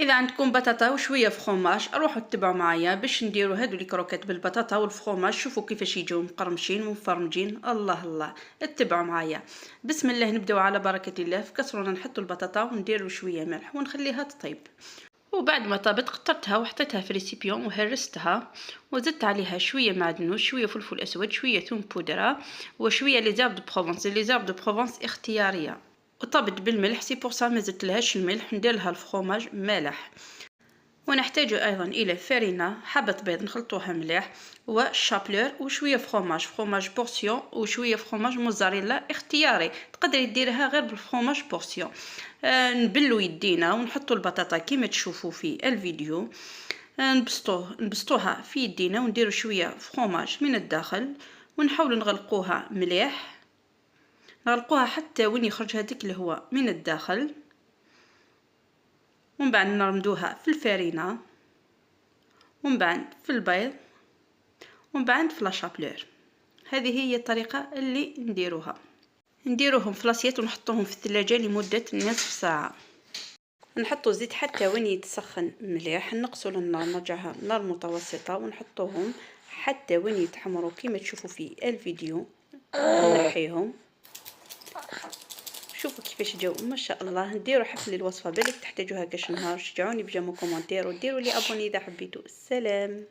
اذا عندكم بطاطا وشويه فخوماج روحوا اتبعوا معايا باش نديروا هادو لي كروكيت بالبطاطا والفخوماج. شوفوا كيفاش يجيو مقرمشين ومفرمجين. الله الله، اتبعوا معايا. بسم الله، نبداو على بركه الله. في كسرونه نحطوا البطاطا ونديروا شويه ملح ونخليها تطيب. وبعد ما طابت قطرتها وحطيتها في ريسيبيون وهرستها وزدت عليها شويه معدنوس، شويه فلفل اسود، شويه ثوم بودره وشويه لي زارب دو بروفونس. لي زارب دو بروفونس اختياريه. وطابت بالملح، سي بور سا ما زدتلهاش الملح. ندير لها الفخوماج مالح. ونحتاج ايضا الى فرينه، حبه بيض نخلطوها مليح، وشابلور وشويه فخوماج بورسيون وشويه فخوماج موزاريلا اختياري. تقدري ديرها غير بالفخوماج بورسيون. نبلو يدينا ونحطوا البطاطا كما تشوفوا في الفيديو. نبسطوها في يدينا ونديروا شويه فخوماج من الداخل ونحاولوا نغلقوها مليح. نغلقوها حتى وين يخرج هذيك الهواء من الداخل. ومن بعد نرمدوها في الفرينه، ومن بعد في البيض، ومن بعد في لاشابلور. هذه هي الطريقه اللي نديروهم في لاسيت ونحطوهم في الثلاجه لمده نصف ساعه. نحطوا زيت حتى وين يتسخن مليح. نقصوا النار، نرجعها نار متوسطه ونحطوهم حتى وين يتحمروا كما تشوفوا في الفيديو. نحيهم. شوفوا كيفاش جاو ما شاء الله. نديروا حفل الوصفه بالك تحتاجوها كاش نهار. شجعوني بجمو كومونتير وديروا لي ابوني اذا حبيتوا. السلام.